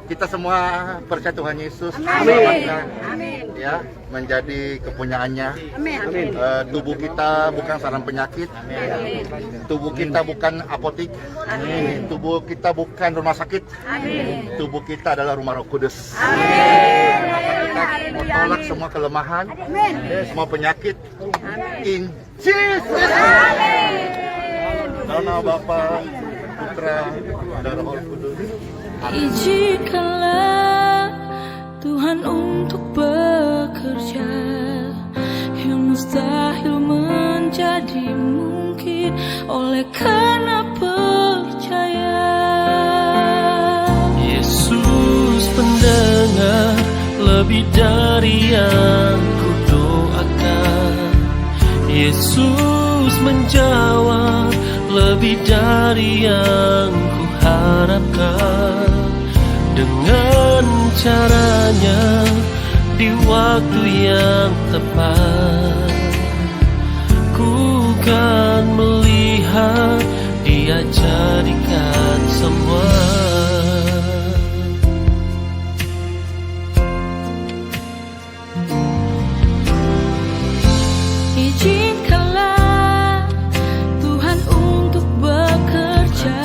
Kita semua percaya Tuhan Yesus, ya, menjadi kepunyaannya. Tubuh kita bukan sarang penyakit, tubuh kita bukan apotik, tubuh kita bukan rumah sakit, tubuh kita adalah rumah Roh Kudus. Kita mau tolak semua kelemahan, semua penyakit. In Jesus. Dalam nama Bapa, Putra, dan Roh Kudus. Izinkanlah Tuhan untuk bekerja, yang mustahil menjadi mungkin oleh karena percaya. Yesus pendengar lebih dari yang kudoakan. Yesus menjawab lebih dari yang kuharapkan. Dengan caranya di waktu yang tepat, ku kan melihat Dia jadikan semua. Izinkanlah Tuhan untuk bekerja,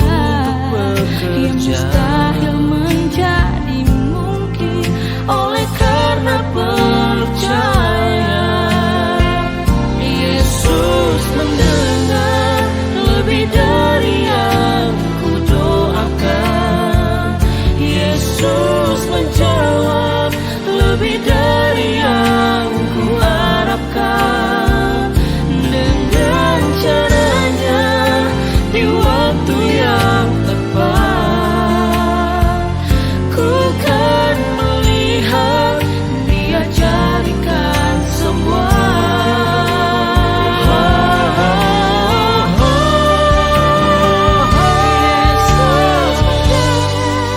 yang mustahil menjadi mungkin oleh karena percaya. Yesus mendengar lebih dari yang kudoakan. Yesus menjawab lebih dari yang kuharapkan. Dengan caranya di waktu yang tepat, ku kan melihat Dia jadikan semua. Yesus mendengar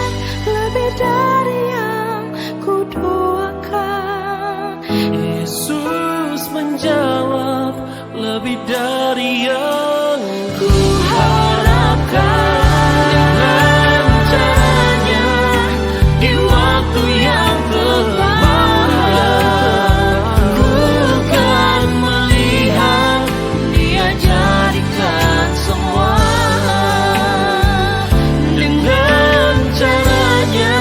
lebih dari yang kudoakan. Yesus menjawab lebih dari yang kuharapkan. Dengan caranya di waktu yang tepat, ku kan melihat Dia jadikan semua. Dengan caranya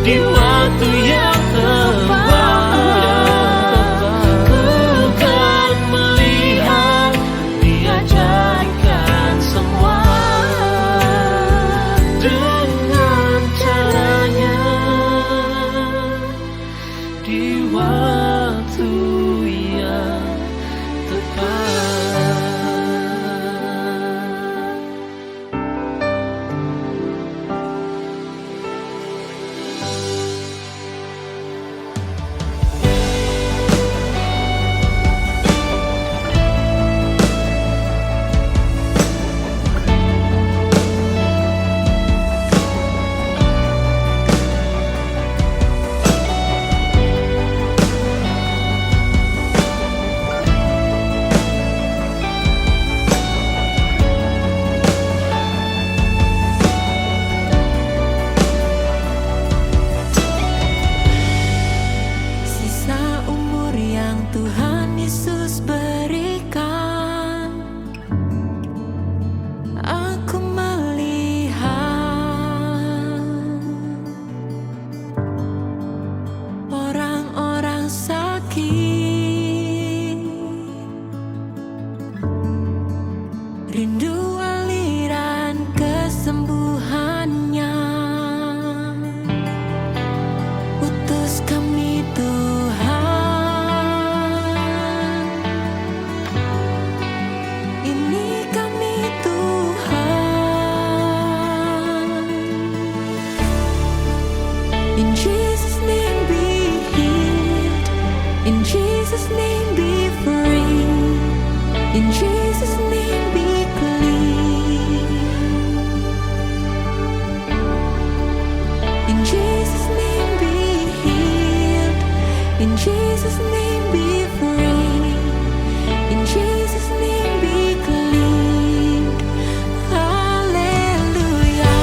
di waktu yang tepat, ku kan melihat Dia jadikan semua. Dengan caranya di waktu yang tepat. Sisa umur yang Tuhan Yesus berikan, aku melihat orang-orang sakit, rindu aliran kesembuhannya. Utus kami Tuhan, ini kami Tuhan. In Jesus' name be healed, in Jesus' name be free, in Jesus' name be clean, in Jesus' name be healed, in Jesus' name be free, in Jesus' name be clean. Hallelujah.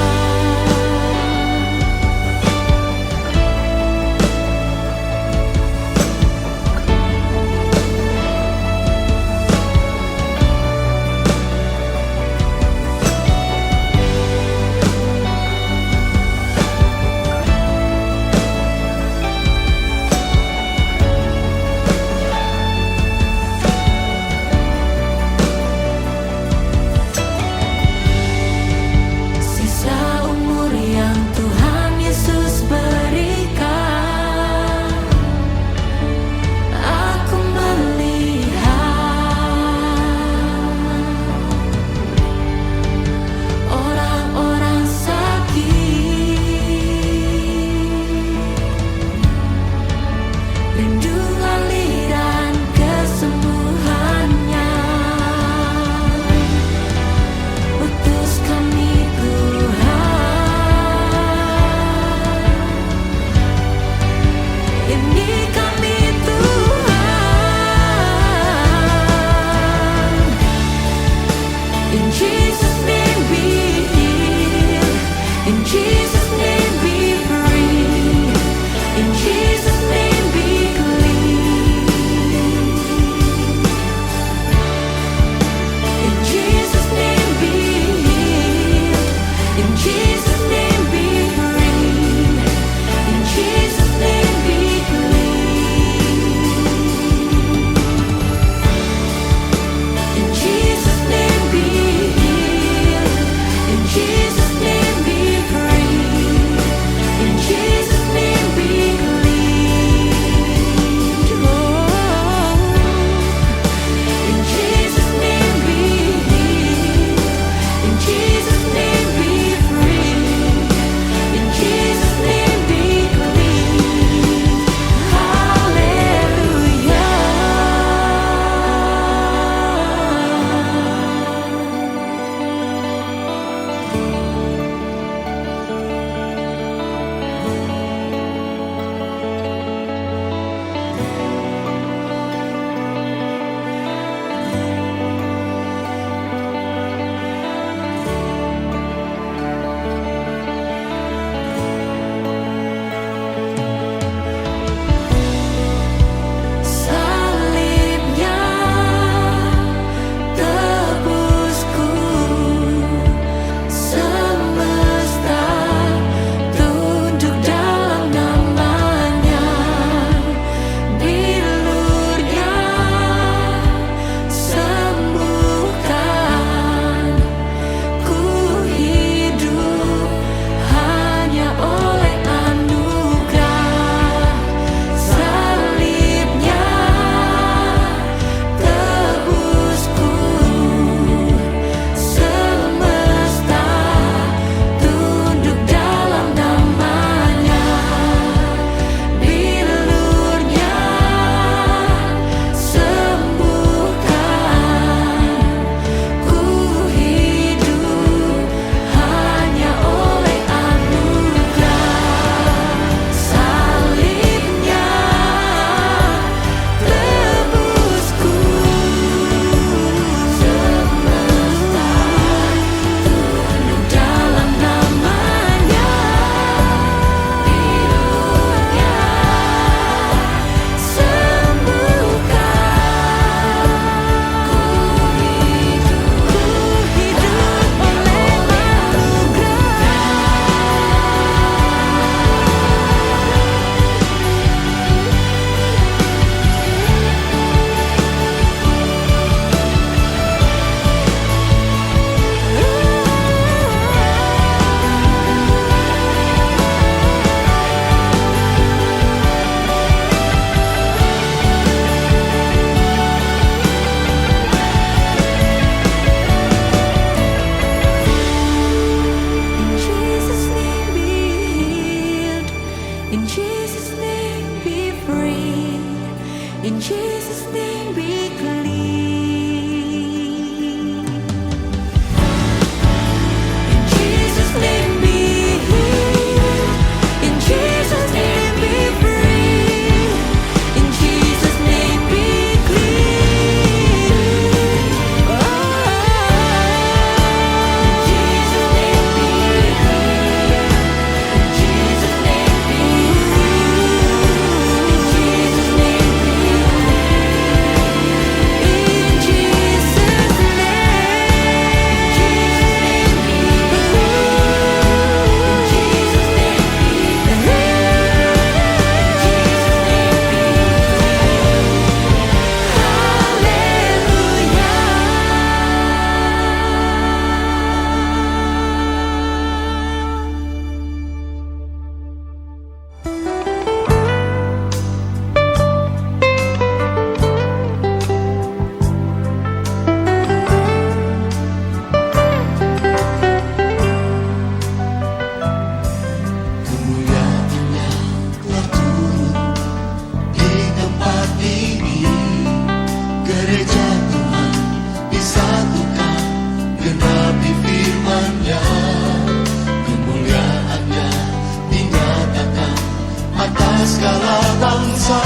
segala bangsa,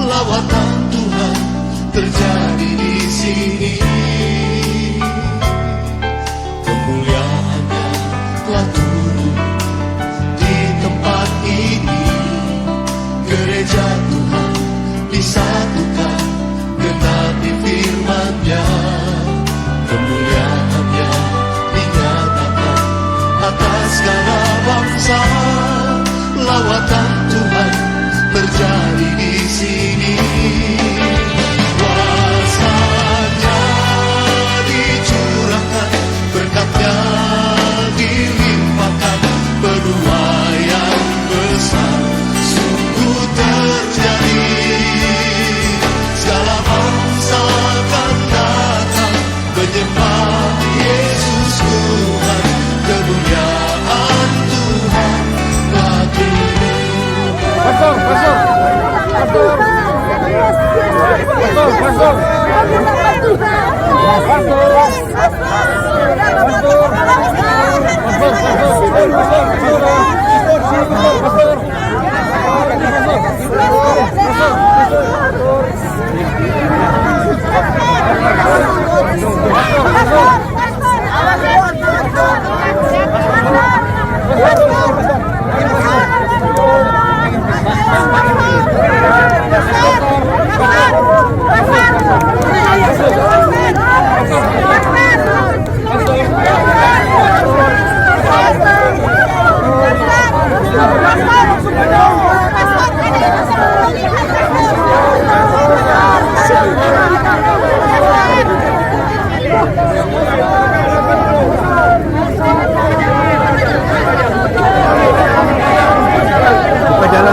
lawatan Tuhan terjadi di sini. Kemuliaannya telah turun di tempat ini. Gereja Tuhan disatukan, genapi firman-Nya. Kemuliaannya dinyatakan atas segala bangsa, lawatan Tuhan terjadi di sini. Kuasanya dicurahkan, berkatnya dilimpahkan, penuaian besar sungguh terjadi. Segala bangsa akan datang menyembah Yesus Tuhan, kemuliaan Tuhan telah turun. Pastor.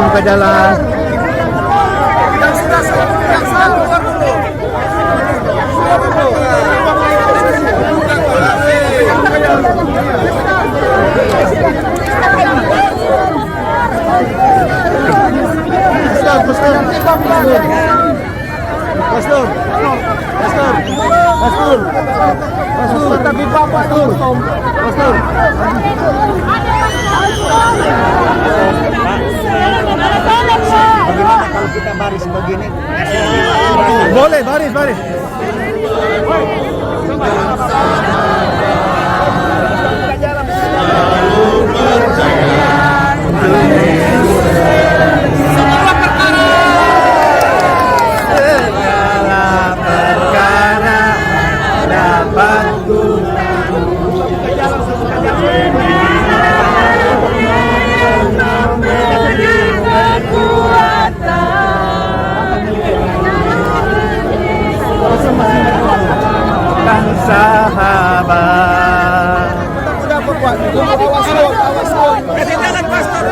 Buka jalan. Bagaimana kalau kita baris begini? Boleh, baris. Segala perkara dapat sahabat. Kasih jalan pastor.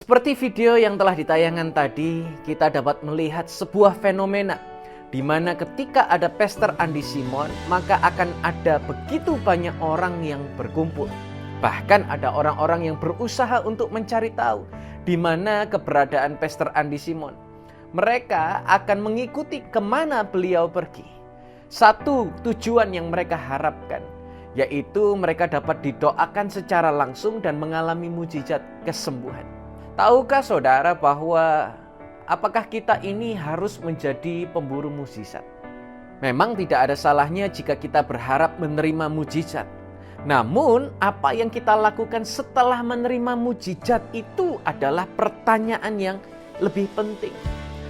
Seperti video yang telah ditayangkan tadi, kita dapat melihat sebuah fenomena di mana ketika ada Pastor Andi Simon, maka akan ada begitu banyak orang yang berkumpul. Bahkan ada orang-orang yang berusaha untuk mencari tahu di mana keberadaan Pastor Andi Simon. Mereka akan mengikuti kemana beliau pergi. Satu tujuan yang mereka harapkan, yaitu mereka dapat didoakan secara langsung dan mengalami mujizat kesembuhan. Tahukah saudara bahwa apakah kita ini harus menjadi pemburu mujizat? Memang tidak ada salahnya jika kita berharap menerima mujizat. Namun, apa yang kita lakukan setelah menerima mujizat itu adalah pertanyaan yang lebih penting.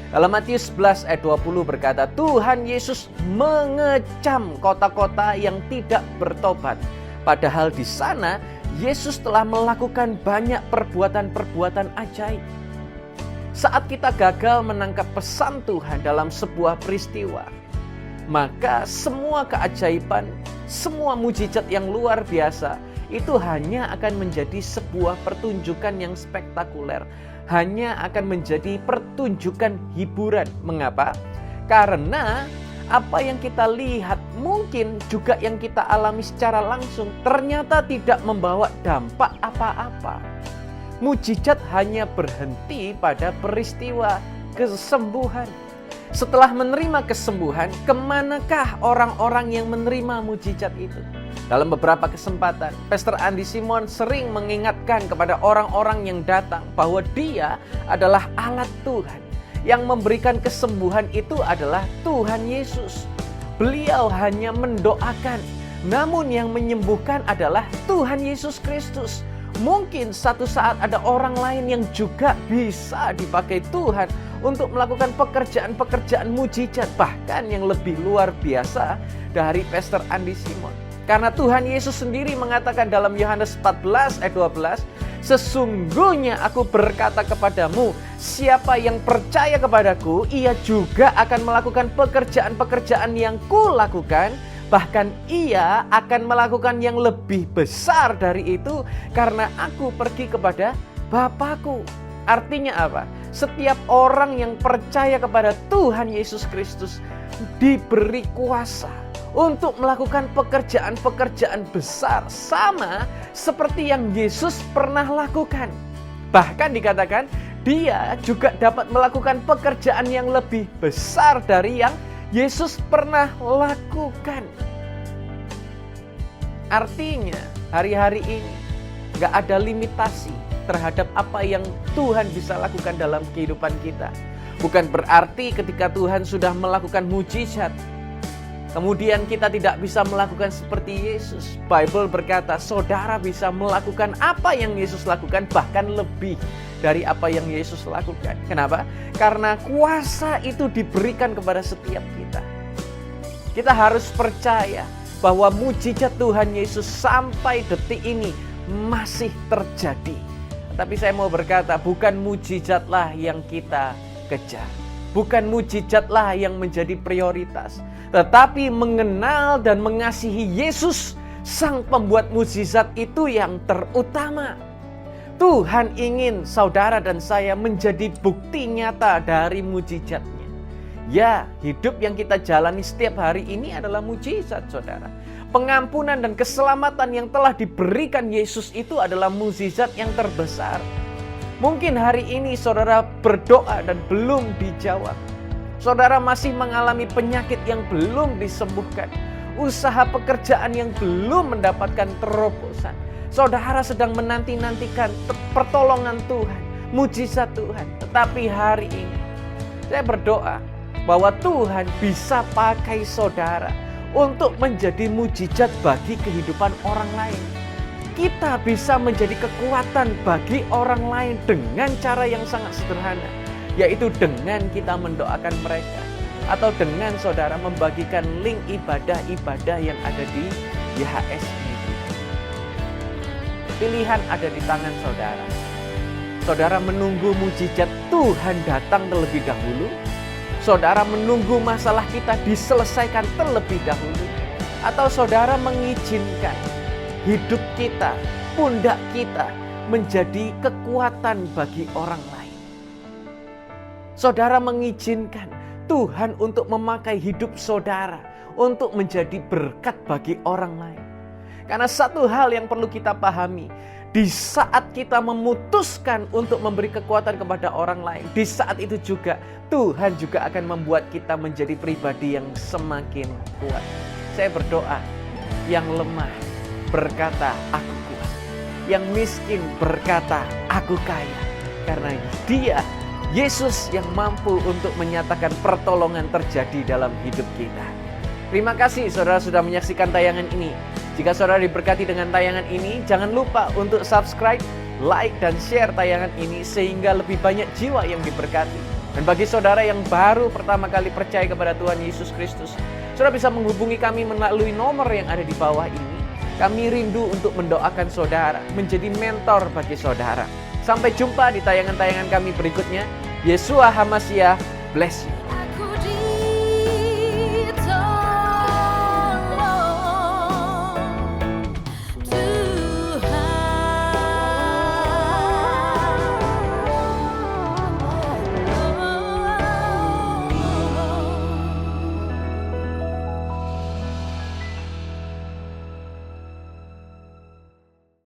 Dalam Matius 11 ayat 20 berkata, Tuhan Yesus mengecam kota-kota yang tidak bertobat. Padahal di sana, Yesus telah melakukan banyak perbuatan-perbuatan ajaib. Saat kita gagal menangkap pesan Tuhan dalam sebuah peristiwa, maka semua keajaiban, semua mujizat yang luar biasa itu hanya akan menjadi sebuah pertunjukan yang spektakuler, hanya akan menjadi pertunjukan hiburan. Mengapa? Karena apa yang kita lihat, mungkin juga yang kita alami secara langsung, ternyata tidak membawa dampak apa-apa. Mujizat hanya berhenti pada peristiwa kesembuhan. Setelah menerima kesembuhan, kemanakah orang-orang yang menerima mujizat itu? Dalam beberapa kesempatan, Pastor Andi Simon sering mengingatkan kepada orang-orang yang datang bahwa dia adalah alat Tuhan. Yang memberikan kesembuhan itu adalah Tuhan Yesus. Beliau hanya mendoakan, namun yang menyembuhkan adalah Tuhan Yesus Kristus. Mungkin satu saat ada orang lain yang juga bisa dipakai Tuhan untuk melakukan pekerjaan-pekerjaan mujizat, bahkan yang lebih luar biasa dari Pastor Andi Simon. Karena Tuhan Yesus sendiri mengatakan dalam Yohanes 14 ayat 12, sesungguhnya aku berkata kepadamu, siapa yang percaya kepadaku, ia juga akan melakukan pekerjaan-pekerjaan yang kulakukan, bahkan ia akan melakukan yang lebih besar dari itu karena aku pergi kepada Bapakku. Artinya apa? Setiap orang yang percaya kepada Tuhan Yesus Kristus diberi kuasa untuk melakukan pekerjaan-pekerjaan besar sama seperti yang Yesus pernah lakukan. Bahkan dikatakan dia juga dapat melakukan pekerjaan yang lebih besar dari yang Yesus pernah lakukan. Artinya hari-hari ini gak ada limitasi terhadap apa yang Tuhan bisa lakukan dalam kehidupan kita. Bukan berarti ketika Tuhan sudah melakukan mujizat, kemudian kita tidak bisa melakukan seperti Yesus. Bible berkata saudara bisa melakukan apa yang Yesus lakukan, bahkan lebih dari apa yang Yesus lakukan. Kenapa? Karena kuasa itu diberikan kepada setiap kita. Kita harus percaya bahwa mujizat Tuhan Yesus sampai detik ini masih terjadi. Tapi saya mau berkata, bukan mujizatlah yang kita kejar. Bukan mujizatlah yang menjadi prioritas. Tetapi mengenal dan mengasihi Yesus, Sang Pembuat mujizat itu yang terutama. Tuhan ingin saudara dan saya menjadi bukti nyata dari mujizatnya. Ya, hidup yang kita jalani setiap hari ini adalah mujizat, saudara. Pengampunan dan keselamatan yang telah diberikan Yesus itu adalah mujizat yang terbesar. Mungkin hari ini saudara berdoa dan belum dijawab. Saudara masih mengalami penyakit yang belum disembuhkan. Usaha pekerjaan yang belum mendapatkan terobosan. Saudara sedang menanti-nantikan pertolongan Tuhan, mujizat Tuhan. Tetapi hari ini saya berdoa bahwa Tuhan bisa pakai saudara untuk menjadi mujizat bagi kehidupan orang lain. Kita bisa menjadi kekuatan bagi orang lain dengan cara yang sangat sederhana, yaitu dengan kita mendoakan mereka, atau dengan saudara membagikan link ibadah-ibadah yang ada di YHS Media. Pilihan ada di tangan saudara. Saudara menunggu mujizat Tuhan datang terlebih dahulu, saudara menunggu masalah kita diselesaikan terlebih dahulu, atau saudara mengizinkan hidup kita, pundak kita menjadi kekuatan bagi orang lain. Saudara mengizinkan Tuhan untuk memakai hidup saudara untuk menjadi berkat bagi orang lain. Karena satu hal yang perlu kita pahami, di saat kita memutuskan untuk memberi kekuatan kepada orang lain, di saat itu juga Tuhan juga akan membuat kita menjadi pribadi yang semakin kuat. Saya berdoa, yang lemah berkata, aku kuat. Yang miskin berkata, aku kaya. Karena dia, Yesus yang mampu untuk menyatakan pertolongan terjadi dalam hidup kita. Terima kasih saudara sudah menyaksikan tayangan ini. Jika saudara diberkati dengan tayangan ini, jangan lupa untuk subscribe, like, dan share tayangan ini sehingga lebih banyak jiwa yang diberkati. Dan bagi saudara yang baru pertama kali percaya kepada Tuhan Yesus Kristus, saudara bisa menghubungi kami melalui nomor yang ada di bawah ini. Kami rindu untuk mendoakan saudara, menjadi mentor bagi saudara. Sampai jumpa di tayangan-tayangan kami berikutnya. Yeshua HaMashiach bless you.